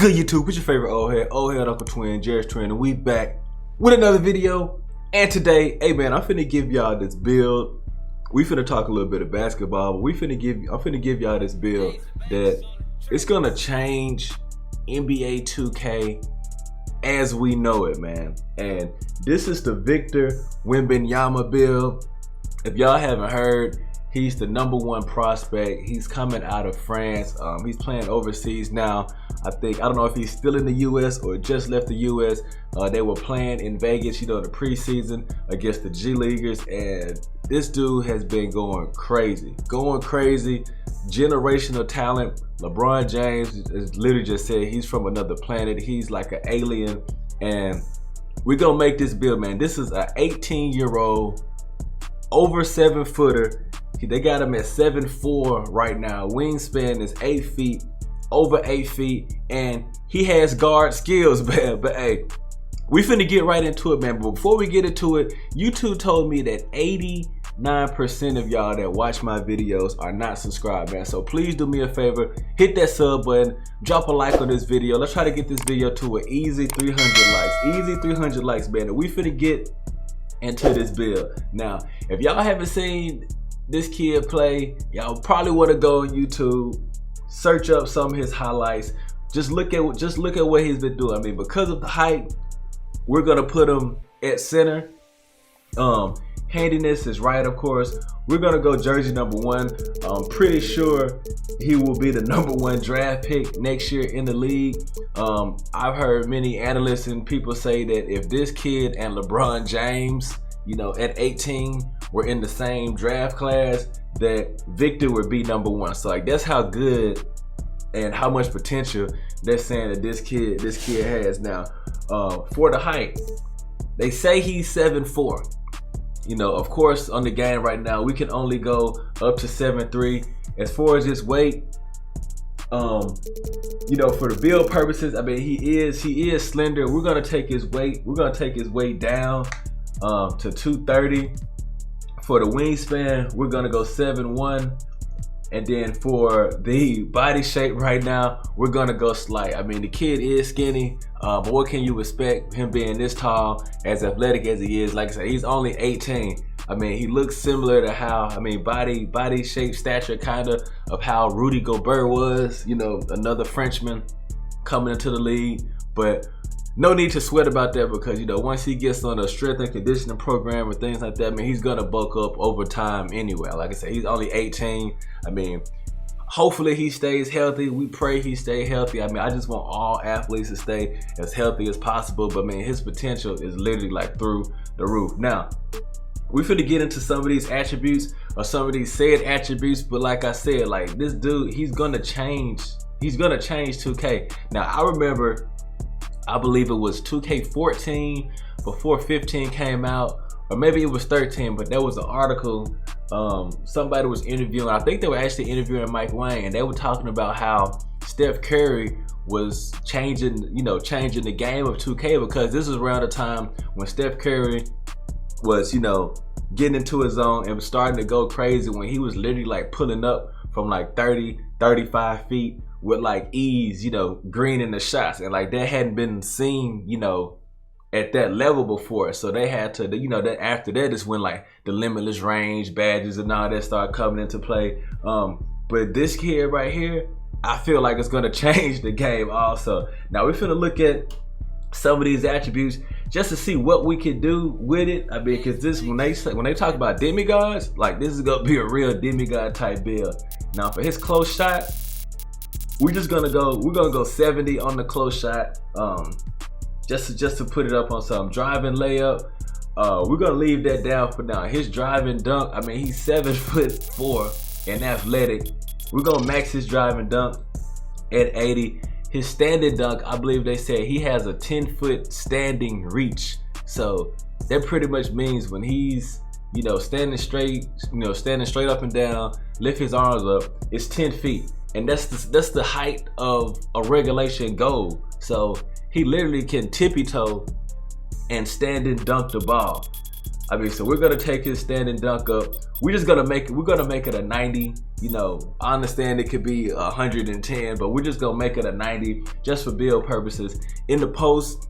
good, YouTube? It's your favorite old head Uncle Twin, Jared's Twin, and we back with another video. And today, hey man, I'm finna give y'all this build. We finna talk a little bit of basketball, but I'm finna give y'all this build that it's gonna change NBA 2K as we know it, man. And this is the Victor Wembanyama build. If y'all haven't heard, he's the #1 prospect. He's coming out of France. He's playing overseas now. I don't know if he's still in the US or just left the US. They were playing in Vegas, you know, in the preseason against the G Leaguers, and this dude has been going crazy. Generational talent. LeBron James has literally just said he's from another planet. He's like an alien, and we're gonna make this build, man. This is an 18-year-old, over 7-footer. They got him at 7'4" right now. Wingspan is 8 feet, over 8 feet, and he has guard skills, man. But hey, we finna get right into it, man. But before we get into it, YouTube told me that 89% of y'all that watch my videos are not subscribed, man. So please do me a favor, hit that sub button, drop a like on this video. Let's try to get this video to an easy 300 likes. Easy 300 likes, man. And we finna get into this build. Now, if y'all haven't seen this kid play, y'all probably want to go on YouTube, search up some of his highlights, just look at what he's been doing. I mean, because of the height, we're gonna put him at center. Handiness is right, of course. We're gonna go jersey #1. I'm pretty sure he will be the #1 draft pick next year in the league. I've heard many analysts and people say that if this kid and LeBron James, you know, at 18 were in the same draft class, that Victor would be #1. So like, that's how good and how much potential they're saying that this kid has. Now, for the height, they say he's 7'4". You know, of course, on the game right now, we can only go up to 7'3". As far as his weight, you know, for the build purposes, I mean, he is slender. We're gonna take his weight. We're gonna take his weight down to 230. For the wingspan, we're gonna go 7'1", and then for the body shape right now, we're gonna go slight. I mean, the kid is skinny, but what can you expect him being this tall, as athletic as he is? Like I said, he's only 18. I mean, he looks similar to how, I mean, body shape, stature, kind of how Rudy Gobert was, you know, another Frenchman coming into the league. But no need to sweat about that, because, you know, once he gets on a strength and conditioning program or things like that, I mean, he's gonna bulk up over time anyway. Like I said, he's only 18. I mean, hopefully he stays healthy. We pray he stay healthy. I mean, I just want all athletes to stay as healthy as possible, but man, his potential is literally like through the roof. Now, we finna get into some of these attributes, or some of these said attributes, but like I said, like, this dude, he's gonna change 2K. Now, I remember, I believe it was 2K14 before 15 came out, or maybe it was 13, but there was an article, somebody was interviewing, I think they were actually interviewing Mike Wang, and they were talking about how Steph Curry was changing the game of 2K, because this was around the time when Steph Curry was, you know, getting into his zone and was starting to go crazy, when he was literally like pulling up from like 30, 35 feet with like ease, you know, greening the shots, and like that hadn't been seen, you know, at that level before. So they had to, you know, that after that is when like the limitless range badges and all that started coming into play. But this kid right here, I feel like it's gonna change the game also. Now we're finna look at some of these attributes just to see what we can do with it. I mean, because this, when they talk about demigods, like, this is gonna be a real demigod type build. Now for his close shot, we're gonna go 70 on the close shot, just to put it up on some driving layup. We're gonna leave that down for now. His driving dunk, I mean, he's 7'4" and athletic. We're gonna max his driving dunk at 80. His standing dunk, I believe they said he has a 10-foot standing reach. So that pretty much means when he's, you know, standing straight up and down, lift his arms up, it's 10 feet. And that's the height of a regulation goal. So he literally can tippy toe and stand and dunk the ball. I mean, so we're gonna take his standing dunk up. We're gonna make it a 90. You know, I understand it could be 110, but we're just gonna make it a 90 just for build purposes. In the post,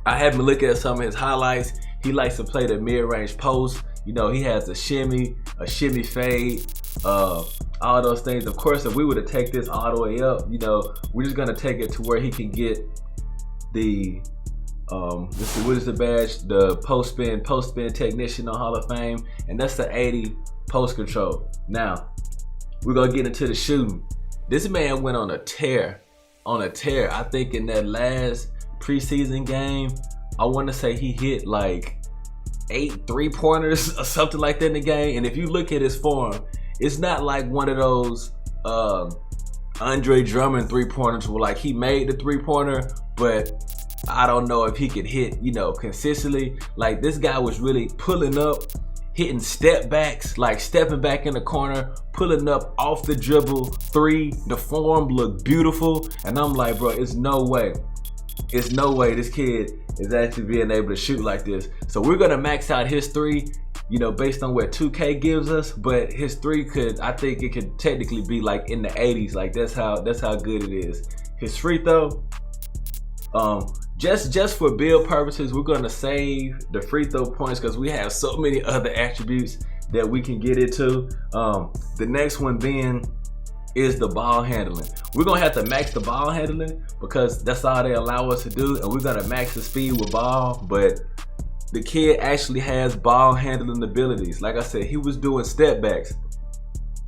I had been looking at some of his highlights. He likes to play the mid-range post. You know, he has a shimmy fade, all those things. Of course, if we were to take this all the way up, you know, we're just gonna take it to where he can get the let's see, what is the badge? The post spin technician on Hall of Fame, and that's the 80 post control. Now we're gonna get into the shooting. This man went on a tear. I think in that last preseason game, I want to say he hit like 8 3-pointers or something like that in the game. And if you look at his form, it's not like one of those Andre Drummond 3-pointers where like he made the 3-pointer, but I don't know if he could hit, you know, consistently. Like this guy was really pulling up, hitting step backs, like stepping back in the corner, pulling up off the dribble 3. The form looked beautiful, and I'm like, bro, it's no way this kid is actually being able to shoot like this. So we're gonna max out his 3, you know, based on what 2K gives us. But his 3 I think it could technically be like in the 80s. Like that's how good it is. His free throw, just for build purposes, we're gonna save the free throw points because we have so many other attributes that we can get into. The next one being is the ball handling. We're gonna have to max the ball handling because that's all they allow us to do, and we're gonna max the speed with ball. But the kid actually has ball handling abilities. Like I said, he was doing step backs.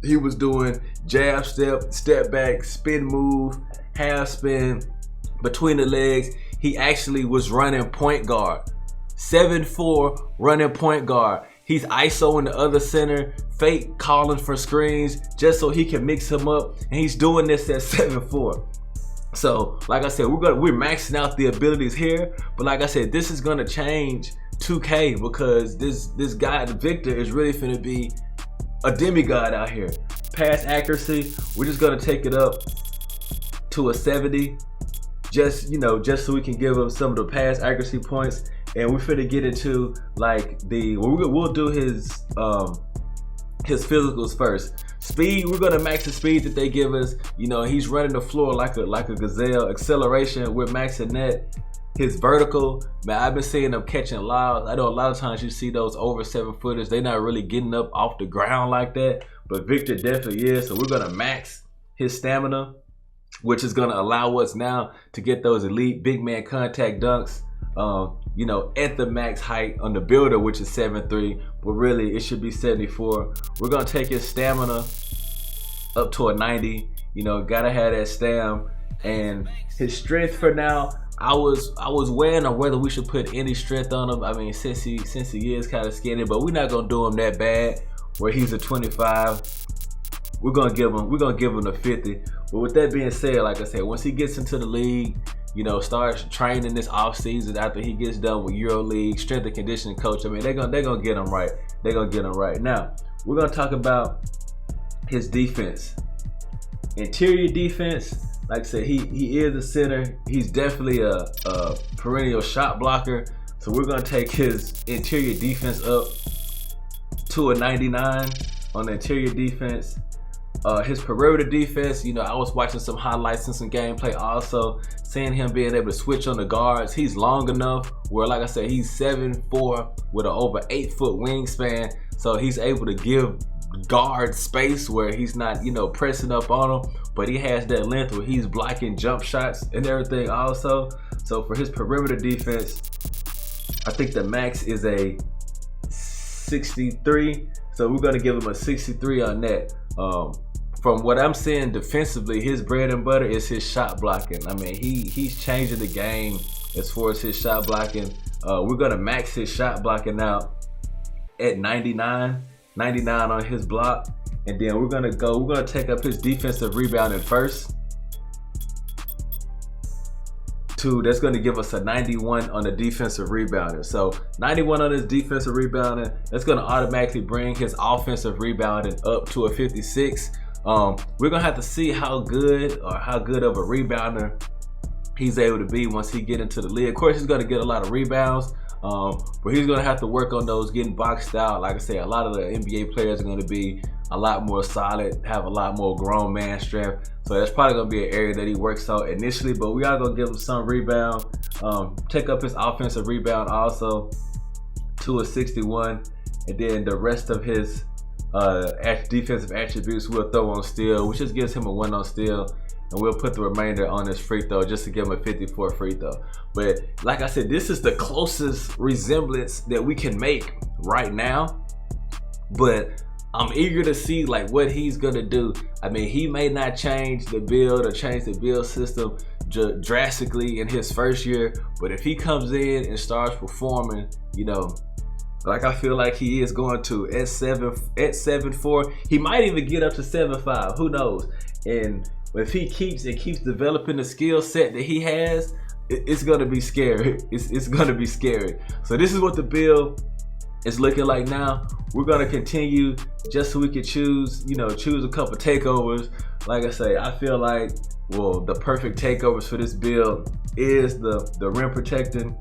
He was doing jab step back, spin move, half spin, between the legs. He actually was running point guard. 7'4", running point guard. He's ISO in the other center, fake calling for screens just so he can mix him up, and he's doing this at 7'4". So, like I said, we're maxing out the abilities here, but like I said, this is gonna change 2K because this guy, Victor, is really finna be a demigod out here. Pass accuracy, we're just gonna take it up to a 70, just so we can give him some of the pass accuracy points. And we're finna get into like we'll do his physicals first. Speed, we're gonna max the speed that they give us. You know, he's running the floor like a gazelle. Acceleration, we're maxing that. His vertical, man, I've been seeing him catching lobs. I know a lot of times you see those over 7-footers, they're not really getting up off the ground like that, but Victor definitely is. So we're gonna max his stamina, which is gonna allow us now to get those elite big man contact dunks. You know, at the max height on the builder, which is 7'3", but really it should be 74. We're gonna take his stamina up to a 90. You know, gotta have that stam. And his strength for now, I was weighing on whether we should put any strength on him. I mean, since he is kind of skinny, but we're not gonna do him that bad where he's a 25. We're gonna give him a 50. But with that being said, like I said, once he gets into the league, you know, starts training this off season after he gets done with EuroLeague, strength and conditioning coach, I mean, they're gonna get him right. They're gonna get him right. Now, we're gonna talk about his defense. Interior defense, like I said, he is a center. He's definitely a perennial shot blocker. So we're gonna take his interior defense up to a 99 on the interior defense. His perimeter defense, you know, I was watching some highlights and some gameplay also, seeing him being able to switch on the guards. He's long enough where, like I said, he's 7'4" with an over 8-foot wingspan, so he's able to give guard space where he's not, you know, pressing up on him, but he has that length where he's blocking jump shots and everything also. So for his perimeter defense, I think the max is a 63, so we're gonna give him a 63 on that. From what I'm seeing defensively, his bread and butter is his shot blocking. I mean, he's changing the game as far as his shot blocking. We're gonna max his shot blocking out at 99 on his block, and then we're gonna take up his defensive rebounding first. That's gonna give us a 91 on the defensive rebounding. So 91 on his defensive rebounding, that's gonna automatically bring his offensive rebounding up to a 56. We're gonna have to see how good of a rebounder he's able to be once he get into the league. Of course, he's gonna get a lot of rebounds. But he's gonna have to work on those getting boxed out. Like I said, a lot of the NBA players are gonna be a lot more solid, have a lot more grown man strength. So that's probably gonna be an area that he works out initially, but we are gonna give him some rebound, take up his offensive rebound also to a 61, and then the rest of his defensive attributes we'll throw on steal, which just gives him a 1 on steal, and we'll put the remainder on his free throw just to give him a 54 free throw. But like I said, this is the closest resemblance that we can make right now, but I'm eager to see like what he's gonna do. I mean, he may not change the build or change the build system drastically in his first year, but if he comes in and starts performing, you know, like I feel like he is going to at 7'4", he might even get up to 7'5", who knows? And if he keeps developing the skill set that he has, it's gonna be scary. It's gonna be scary. So this is what the build is looking like now. We're gonna continue just so we can choose a couple takeovers. Like I say, I feel like, well, the perfect takeovers for this build is the rim protecting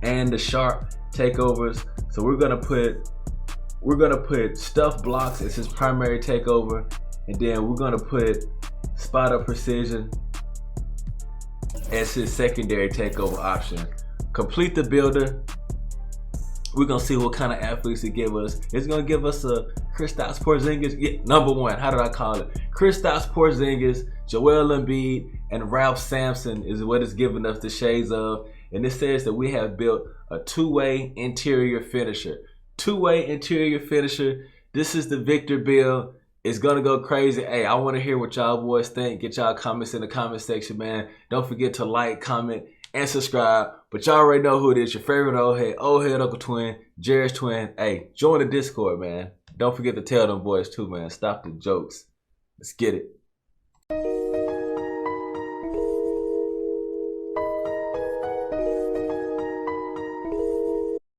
and the sharp takeovers. So we're gonna put stuff blocks as his primary takeover, and then we're gonna put spot up precision as his secondary takeover option. Complete the builder. We're gonna see what kind of athletes it give us. It's gonna give us a Kristaps Porzingis, number one. How did I call it? Kristaps Porzingis, Joel Embiid, and Ralph Sampson is what it's giving us the shades of. And it says that we have built a two-way interior finisher. Two-way interior finisher. This is the Victor build. It's gonna go crazy. Hey, I want to hear what y'all boys think. Get y'all comments in the comment section, man. Don't forget to like, comment, and subscribe. But y'all already know who it is. Your favorite old head Uncle Twin, Jared's twin. Hey, join the Discord, man. Don't forget to tell them boys too, man. Stop the jokes. Let's get it.